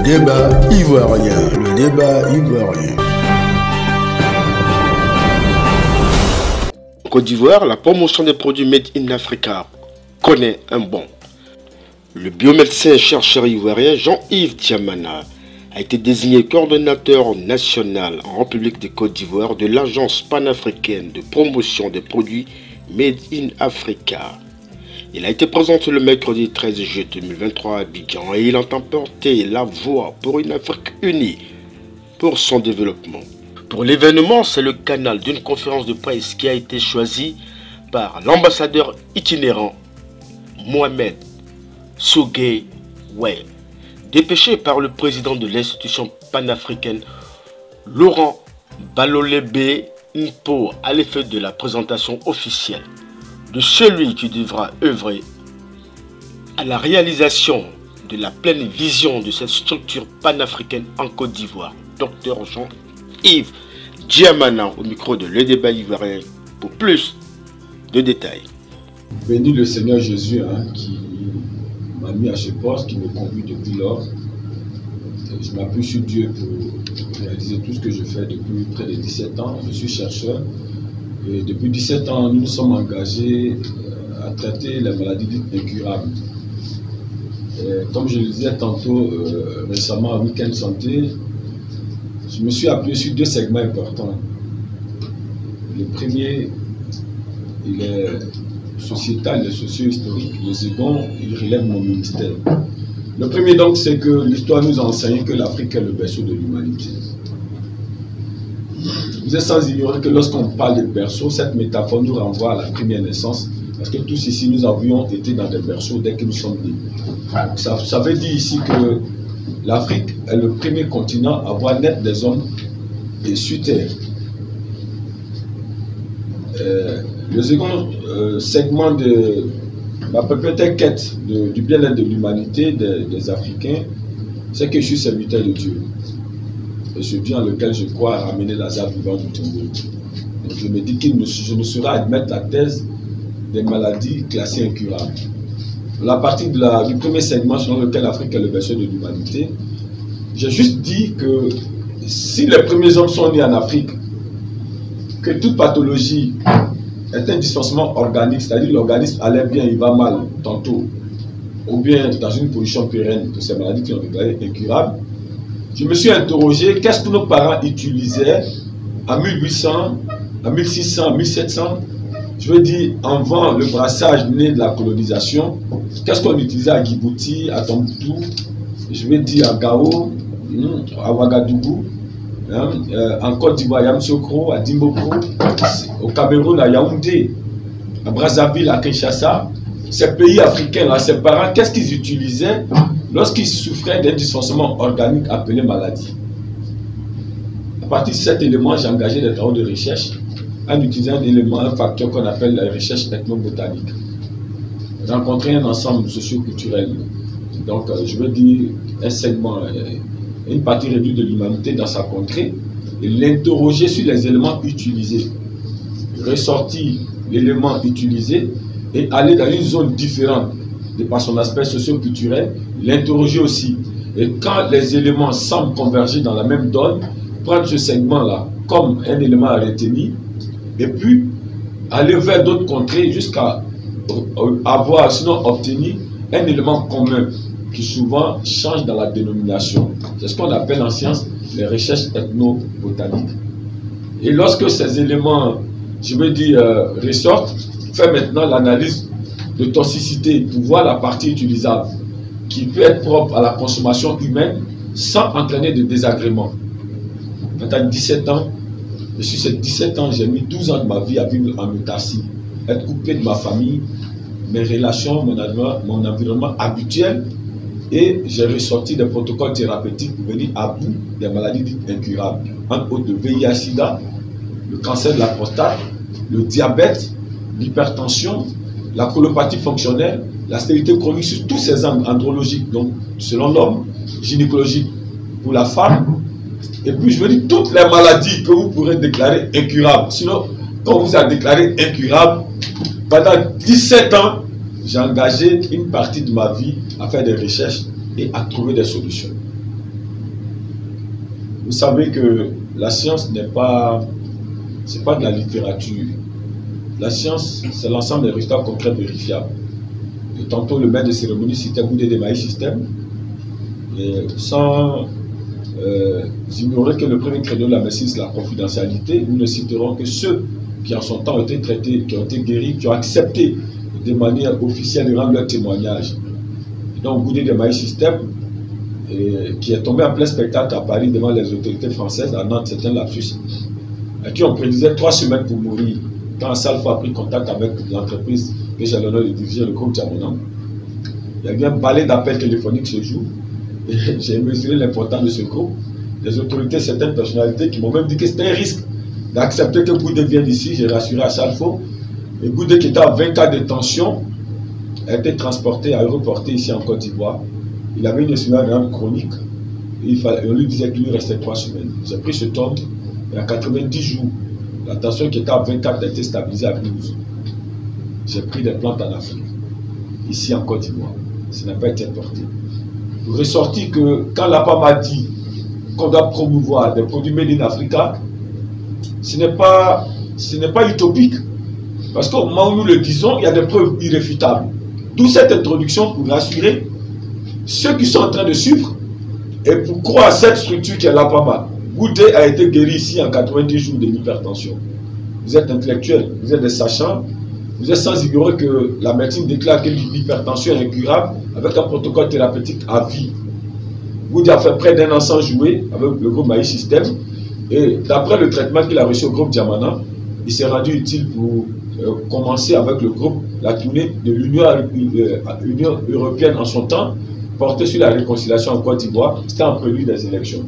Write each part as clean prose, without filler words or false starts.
débat ivoirien, le débat ivoirien. En Côte d'Ivoire, la promotion des produits Made in Africa connaît un bond. Le biomédecin et chercheur ivoirien Jean-Yves Diamana a été désigné coordonnateur national en République de Côte d'Ivoire de l'Agence panafricaine de promotion des produits Made in Africa. Il a été présenté le mercredi 13 juillet 2023 à Abidjan et il entend porter la voix pour une Afrique unie pour son développement. Pour l'événement, c'est le canal d'une conférence de presse qui a été choisi par l'ambassadeur itinérant Mohamed Sougey Way, dépêché par le président de l'institution panafricaine Laurent Balolebe Npo à l'effet de la présentation officielle de celui qui devra œuvrer à la réalisation de la pleine vision de cette structure panafricaine en Côte d'Ivoire, Dr Jean-Yves Diamana au micro de Le Débat Ivoirien pour plus de détails. Béni le Seigneur Jésus qui m'a mis à ce poste, qui me conduit depuis lors. Je m'appuie sur Dieu pour réaliser tout ce que je fais depuis près de 17 ans. Je suis chercheur et depuis 17 ans, nous nous sommes engagés à traiter les maladies dites incurables. Comme je le disais tantôt récemment à Week-end Santé, je me suis appuyé sur deux segments importants. Le premier, il est sociétal et socio-historique. Le second, il relève mon ministère. Le premier donc, c'est que l'histoire nous a enseigné que l'Afrique est le berceau de l'humanité. Vous êtes sans ignorer que lorsqu'on parle de berceau, cette métaphore nous renvoie à la première naissance, parce que tous ici, nous avions été dans des berceaux dès que nous sommes nés. Ça veut dire ici que l'Afrique est le premier continent à voir naître des hommes et sur Terre. Le second segment de ma perpétuelle quête du bien-être de l'humanité des Africains, c'est que je suis serviteur de Dieu. Et ce Dieu en lequel je crois à ramener Lazare vivant du tombeau. Donc je me dis que je ne saurais admettre la thèse des maladies classées incurables. La partie du premier segment selon lequel l'Afrique est le berceau de l'humanité, j'ai juste dit que si les premiers hommes sont nés en Afrique, que toute pathologie est un dysfonctionnement organique, c'est-à-dire l'organisme allait bien, il va mal tantôt, ou bien dans une position pérenne de ces maladies qui ont déclaré incurables, je me suis interrogé qu'est-ce que nos parents utilisaient en 1800, en 1600, en 1700, je veux dire avant le brassage né de la colonisation, qu'est-ce qu'on utilisait à Djibouti, à Tombouctou, je veux dire à Gao, à Ouagadougou, en Côte d'Ivoire, à Yamoussoukro, à Dimboko, au Cameroun, à Yaoundé, à Brazzaville, à Kinshasa, ces pays africains-là, ces parents, qu'est-ce qu'ils utilisaient lorsqu'ils souffraient d'un dysfonctionnement organique appelé maladie? À partir de cet élément, j'ai engagé des travaux de recherche en utilisant un élément, un facteur qu'on appelle la recherche ethnobotanique. J'ai rencontré un ensemble socio-culturel, donc je veux dire un segment, une partie réduite de l'humanité dans sa contrée, et l'interroger sur les éléments utilisés, ressortir l'élément utilisé et aller dans une zone différente de par son aspect socio-culturel, l'interroger aussi. Et quand les éléments semblent converger dans la même donne, prendre ce segment-là comme un élément à retenir, et puis aller vers d'autres contrées jusqu'à avoir, sinon obtenir, un élément commun qui souvent change dans la dénomination. C'est ce qu'on appelle en science les recherches ethnobotaniques. Et lorsque ces éléments, je veux dire, ressortent, fait maintenant l'analyse de toxicité pour voir la partie utilisable qui peut être propre à la consommation humaine sans entraîner de désagréments. Maintenant 17 ans, et sur ces 17 ans, j'ai mis 12 ans de ma vie à vivre en autarcie, être coupé de ma famille, mes relations, mon environnement habituel, et j'ai ressorti des protocoles thérapeutiques pour venir à bout des maladies dites incurables, entre autres le VIH-Sida, le cancer de la prostate, le diabète, l'hypertension, la colopathie fonctionnelle, la stérilité chronique sur tous ces angles andrologiques, donc selon l'homme, gynécologique pour la femme, et puis je veux dire toutes les maladies que vous pourrez déclarer incurables. Sinon, quand on vous a déclaré incurable, pendant 17 ans, j'ai engagé une partie de ma vie à faire des recherches et à trouver des solutions. Vous savez que la science n'est pas, c'est pas de la littérature. La science, c'est l'ensemble des résultats concrets vérifiables. Et tantôt, le maître de cérémonie citait Goudé des Maïs Système. Et sans ignorer que le premier credo de la médecine, c'est la confidentialité, nous ne citerons que ceux qui en son temps ont été traités, qui ont été guéris, qui ont accepté de manière officielle de rendre leur témoignage. Et donc, Goudé des Maïs Système, qui est tombé en plein spectacle à Paris devant les autorités françaises, à Nantes, c'était un lapsus, à qui on prédisait 3 semaines pour mourir. Quand Salfo a pris contact avec l'entreprise que j'ai l'honneur de diriger, le groupe Diamona, il y a eu un balai d'appels téléphoniques ce jour. Et j'ai mesuré l'importance de ce groupe. Les autorités, certaines personnalités qui m'ont même dit que c'était un risque d'accepter que Goudé vienne ici. J'ai rassuré à Salfo. Et Goudé, qui était à 20 cas de tension, a été transporté, aéroporté ici en Côte d'Ivoire. Il avait une insuffisance chronique. Et on lui disait qu'il lui restait 3 semaines. J'ai pris ce tome et à 90 jours, la tension qui était à 24 a été stabilisée à 12. J'ai pris des plantes en Afrique, ici en Côte d'Ivoire. Ça n'a pas été importé. Ressorti que quand l'APA m'a dit qu'on doit promouvoir des produits made in Africa, ce n'est pas utopique. Parce qu'au moment où nous le disons, il y a des preuves irréfutables. D'où cette introduction pour rassurer ceux qui sont en train de suivre et pour croire à cette structure qui est l'APAMA. Goudé a été guéri ici en 90 jours de l'hypertension. Vous êtes intellectuels, vous êtes des sachants, vous êtes sans ignorer que la médecine déclare que l'hypertension est incurable avec un protocole thérapeutique à vie. Goudé a fait près d'1 an sans jouer avec le groupe Maïs Système et d'après le traitement qu'il a reçu au groupe Diamana, il s'est rendu utile pour commencer avec le groupe la tournée de l'Union européenne en son temps, portée sur la réconciliation en Côte d'Ivoire. C'était en prélude des élections.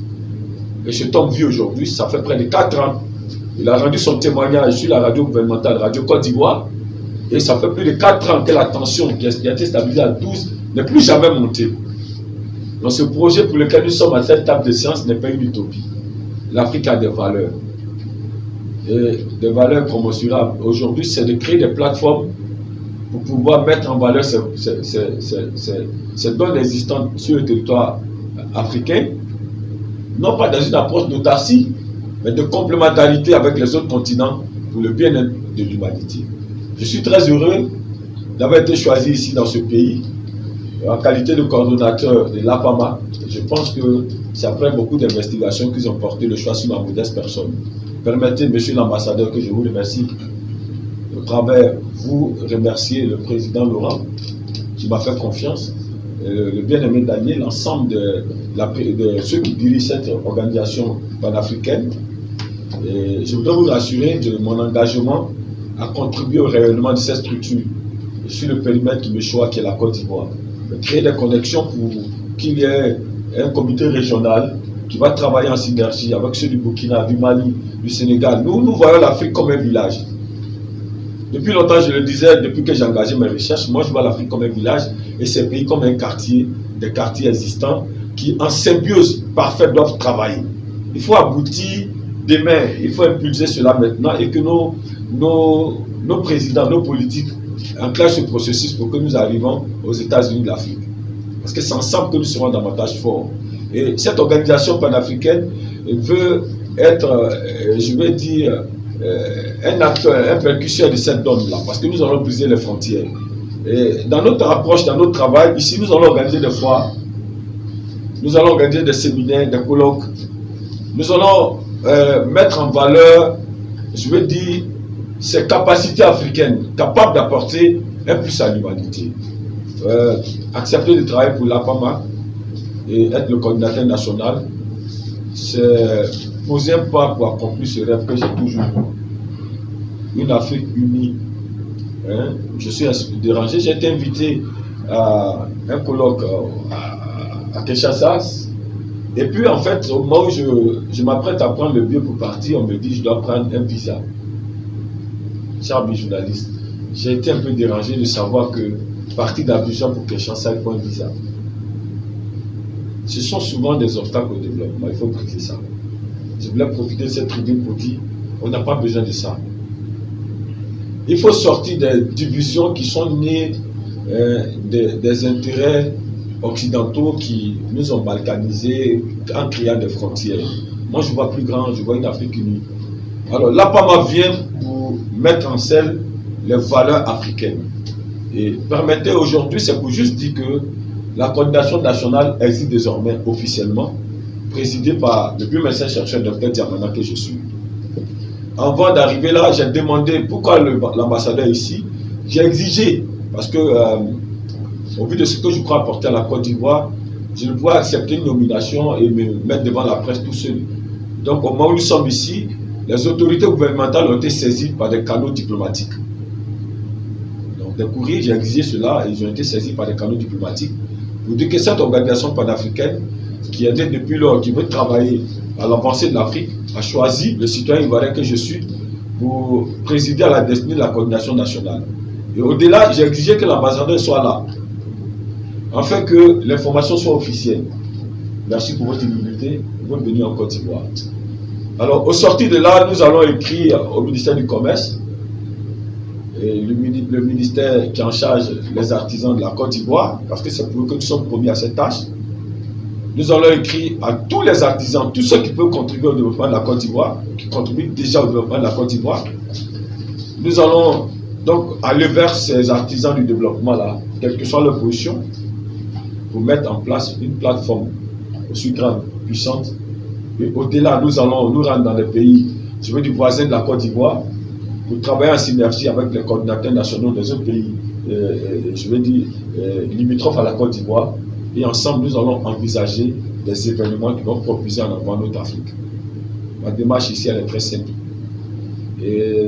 Et cet homme vit aujourd'hui, ça fait près de 4 ans. Il a rendu son témoignage sur la radio gouvernementale, Radio Côte d'Ivoire, et ça fait plus de 4 ans que la tension qui a été stabilisée à 12 n'est plus jamais montée. Donc ce projet pour lequel nous sommes à cette table de séance n'est pas une utopie. L'Afrique a des valeurs. Et des valeurs promotionnables. Aujourd'hui, c'est de créer des plateformes pour pouvoir mettre en valeur ces donnes existantes sur le territoire africain, non pas dans une approche d'autarcie, mais de complémentarité avec les autres continents pour le bien-être de l'humanité. Je suis très heureux d'avoir été choisi ici dans ce pays en qualité de coordonnateur de l'APAMA. Je pense que c'est après beaucoup d'investigations qu'ils ont porté le choix sur ma modeste personne. Permettez, monsieur l'ambassadeur, que je vous remercie au travers vous remercier le président Laurent qui m'a fait confiance, le bien-aimé Daniel, l'ensemble de ceux qui dirigent cette organisation panafricaine. Et je voudrais vous rassurer de mon engagement à contribuer au rayonnement de cette structure sur le périmètre qui me choisit, qui est la Côte d'Ivoire. Créer des connexions pour qu'il y ait un comité régional qui va travailler en synergie avec ceux du Burkina, du Mali, du Sénégal. Nous voyons l'Afrique comme un village. Depuis longtemps, je le disais, depuis que j'ai engagé mes recherches, moi je vois l'Afrique comme un village et ces pays comme un quartier, des quartiers existants qui en symbiose parfaite doivent travailler. Il faut aboutir demain, il faut impulser cela maintenant et que nos présidents, nos politiques enclenchent ce processus pour que nous arrivions aux États-Unis de l'Afrique. Parce que c'est ensemble que nous serons davantage forts. Et cette organisation panafricaine veut être, je vais dire, un acteur, un percusseur de cette donne-là, parce que nous allons briser les frontières. Et dans notre approche, dans notre travail, ici, nous allons organiser des foires, nous allons organiser des séminaires, des colloques, nous allons mettre en valeur, je veux dire, ces capacités africaines, capables d'apporter un plus à l'humanité. Accepter de travailler pour l'APAMA et être le coordinateur national, c'est poser un pas pour accomplir ce rêve que j'ai toujours eu. Une Afrique unie. Hein? Je suis dérangé. J'ai été invité à un colloque à Kinshasa. Et puis, en fait, au moment où je m'apprête à prendre le billet pour partir, on me dit que je dois prendre un visa. Cher ami journaliste, j'ai été un peu dérangé de savoir que partir d'Abidjan pour Kinshasa, il faut un visa. Ce sont souvent des obstacles au développement, il faut briser ça. Je voulais profiter de cette tribune pour dire on n'a pas besoin de ça. Il faut sortir des divisions qui sont nées des intérêts occidentaux qui nous ont balkanisés en créant des frontières. Moi, je vois plus grand, je vois une Afrique unie. Alors, l'APAMA vient pour mettre en scène les valeurs africaines. Et permettez aujourd'hui, c'est pour juste dire que la coordination nationale existe désormais officiellement, présidée par le biomédecin chercheur Dr Diamana que je suis. Avant d'arriver là, j'ai demandé pourquoi l'ambassadeur ici. J'ai exigé, parce que au vu de ce que je crois apporter à la Côte d'Ivoire, je ne pouvais accepter une nomination et me mettre devant la presse tout seul. Donc au moment où nous sommes ici, les autorités gouvernementales ont été saisies par des canaux diplomatiques. Donc des courriers, j'ai exigé cela, et ils ont été saisis par des canaux diplomatiques pour dire que cette organisation panafricaine, qui était depuis lors, qui veut travailler à l'avancée de l'Afrique, a choisi le citoyen ivoirien que je suis pour présider à la destinée de la coordination nationale. Et au-delà, j'ai exigé que l'ambassadeur soit là, afin que l'information soit officielle. Merci pour votre humilité, votre venue en Côte d'Ivoire. Alors, au sorti de là, nous allons écrire au ministère du Commerce, et le ministère qui est en charge des artisans de la Côte d'Ivoire, parce que c'est pour eux que nous sommes promis à cette tâche. Nous allons écrire à tous les artisans, tous ceux qui peuvent contribuer au développement de la Côte d'Ivoire, qui contribuent déjà au développement de la Côte d'Ivoire. Nous allons donc aller vers ces artisans du développement là, quelle que soit leur position, pour mettre en place une plateforme aussi grande, puissante. Et au-delà, nous allons nous rendre dans les pays, je veux dire, voisins de la Côte d'Ivoire, pour travailler en synergie avec les coordinateurs nationaux des autres pays, je veux dire, limitrophes à la Côte d'Ivoire. Et ensemble, nous allons envisager des événements qui vont propulser en avant notre Afrique. Ma démarche ici, elle est très simple. Et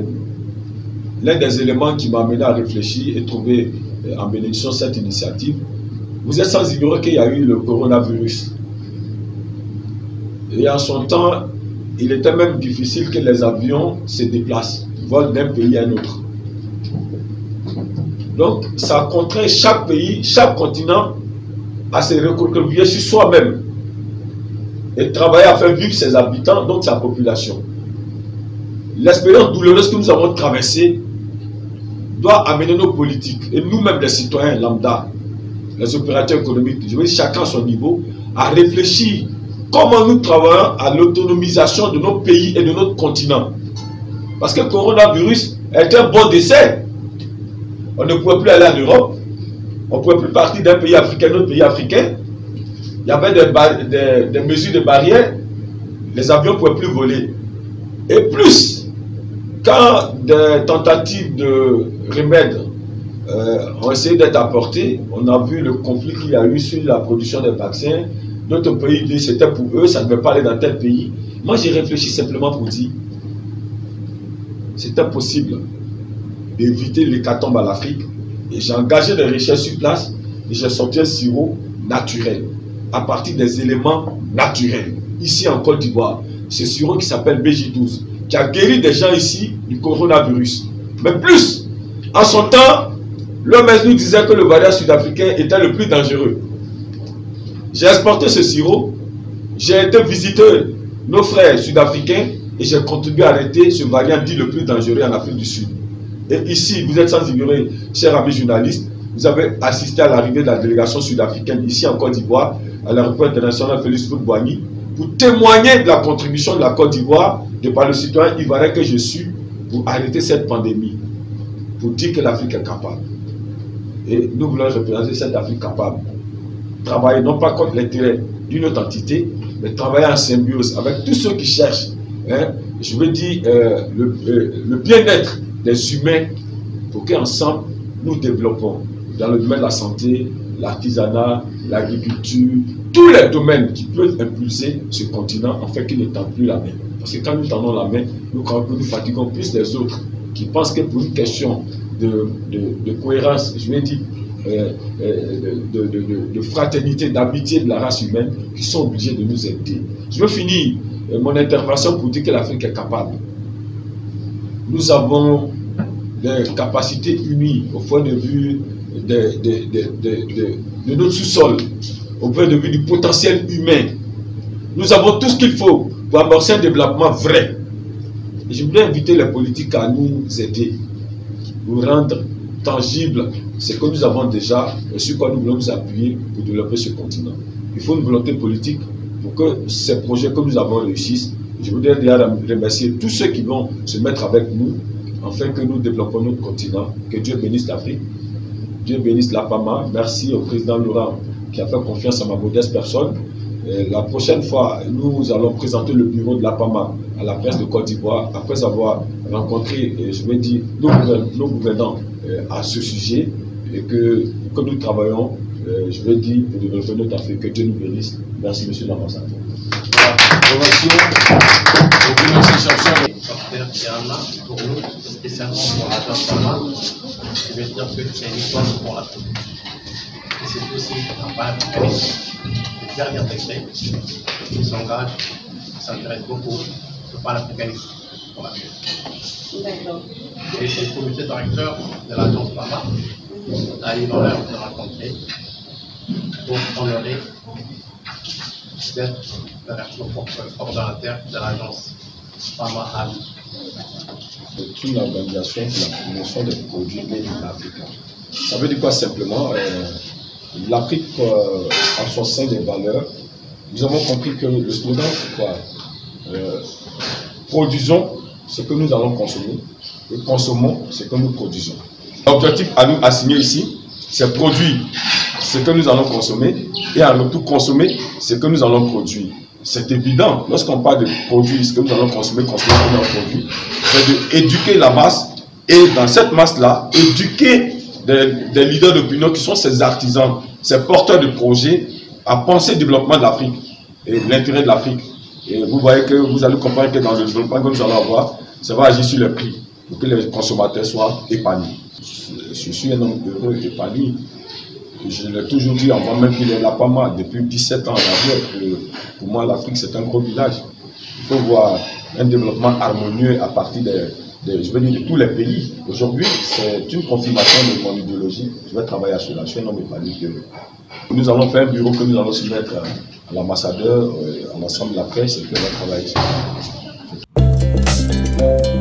l'un des éléments qui m'a amené à réfléchir et trouver en bénédiction cette initiative, vous êtes sans ignorer qu'il y a eu le coronavirus. Et en son temps, il était même difficile que les avions se déplacent, volent d'un pays à un autre. Donc, ça contraint chaque pays, chaque continent à se recroqueviller sur soi-même et travailler à faire vivre ses habitants, donc sa population. L'expérience douloureuse que nous avons traversée doit amener nos politiques et nous-mêmes les citoyens lambda, les opérateurs économiques, je veux dire chacun à son niveau, à réfléchir comment nous travaillons à l'autonomisation de nos pays et de notre continent. Parce que le coronavirus est un bon décès. On ne pouvait plus aller en Europe, on ne pouvait plus partir d'un pays africain à un autre pays africain. Il y avait des mesures de barrière, les avions ne pouvaient plus voler. Et plus, quand des tentatives de remèdes ont essayé d'être apportées, on a vu le conflit qu'il y a eu sur la production des vaccins. D'autres pays disent que c'était pour eux, ça ne devait pas aller dans tel pays. Moi, j'ai réfléchi simplement pour dire c'était possible d'éviter l'hécatombe à l'Afrique. Et j'ai engagé des recherches sur place et j'ai sorti un sirop naturel à partir des éléments naturels. Ici en Côte d'Ivoire, ce sirop qui s'appelle BJ12, qui a guéri des gens ici du coronavirus. Mais plus, en son temps, l'OMS nous disait que le variant sud-africain était le plus dangereux. J'ai exporté ce sirop, j'ai été visiter nos frères sud-africains et j'ai contribué à arrêter ce variant dit le plus dangereux en Afrique du Sud. Et ici, vous êtes sans ignorer, chers amis journalistes, vous avez assisté à l'arrivée de la délégation sud-africaine ici en Côte d'Ivoire, à l'aéroport international Félix Houphouët-Boigny, pour témoigner de la contribution de la Côte d'Ivoire, de par le citoyen ivoirien que je suis, pour arrêter cette pandémie, pour dire que l'Afrique est capable. Et nous voulons représenter cette Afrique capable. Travailler non pas contre l'intérêt d'une autre entité, mais travailler en symbiose avec tous ceux qui cherchent, je veux dire, le bien-être des humains, pour qu'ensemble nous développons dans le domaine de la santé, l'artisanat, l'agriculture, tous les domaines qui peuvent impulser ce continent en fait qu'il ne tend plus la main. Parce que quand nous tendons la main, nous fatiguons plus les autres qui pensent que pour une question de cohérence, je vais dire, de fraternité, d'amitié de la race humaine, qui sont obligés de nous aider. Je veux finir mon intervention pour dire que l'Afrique est capable. Nous avons des capacités unies au point de vue de notre sous-sol, au point de vue du potentiel humain. Nous avons tout ce qu'il faut pour amorcer un développement vrai. Et je voulais inviter les politiques à nous aider, pour rendre tangible, c'est que nous avons déjà, et sur quoi nous voulons nous appuyer pour développer ce continent. Il faut une volonté politique pour que ces projets que nous avons réussissent. Je voudrais déjà remercier tous ceux qui vont se mettre avec nous afin que nous développons notre continent. Que Dieu bénisse l'Afrique. Dieu bénisse l'APAMA. Merci au président Laurent qui a fait confiance à ma modeste personne. Et la prochaine fois, nous allons présenter le bureau de l'APAMA à la presse de Côte d'Ivoire après avoir rencontré, je vais dire, nos gouvernants à ce sujet et que nous travaillons, je vais dire, pour développer notre Afrique. Que Dieu nous bénisse. Merci, monsieur l'ambassadeur. Pour nous, spécialement pour l'agence PAMA, je vais dire que c'est une histoire pour l'Afrique. Et c'est aussi un panafricanisme de dernière décret qui s'engage, qui s'intéresse beaucoup au panafricanisme pour l'Afrique. Et le comité directeur de l'agence PAMA a eu l'honneur de rencontrer pour honorer d'être le coordonnateur de l'agence PAMA à vie. C'est une organisation pour la promotion des produits made in Africa. Ça veut dire quoi simplement? L'Afrique, en son sein des valeurs, nous avons compris que le slogan c'est quoi? Produisons ce que nous allons consommer et consommons ce que nous produisons. L'objectif à nous assigné ici, c'est produire ce que nous allons consommer et en retour consommer ce que nous allons produire. C'est évident, lorsqu'on parle de produire ce que nous allons consommer ce que nous allons produire, c'est d'éduquer la masse et dans cette masse-là, éduquer des leaders d'opinion qui sont ces artisans, ces porteurs de projets à penser le développement de l'Afrique et l'intérêt de l'Afrique. Et vous voyez que vous allez comprendre que dans le développement que nous allons avoir, ça va agir sur le prix pour que les consommateurs soient épanouis. Je suis un homme heureux et épanoui. Je l'ai toujours dit avant même qu'il est là pas mal, depuis 17 ans en arrière, que pour moi l'Afrique c'est un gros village. Il faut voir un développement harmonieux à partir je veux dire, de tous les pays. Aujourd'hui, c'est une confirmation de mon idéologie. Je vais travailler à cela. Je suis un homme épanoui. Nous allons faire un bureau que nous allons soumettre à l'ambassadeur, à l'ensemble de la presse et que nous allons travailler sur ça.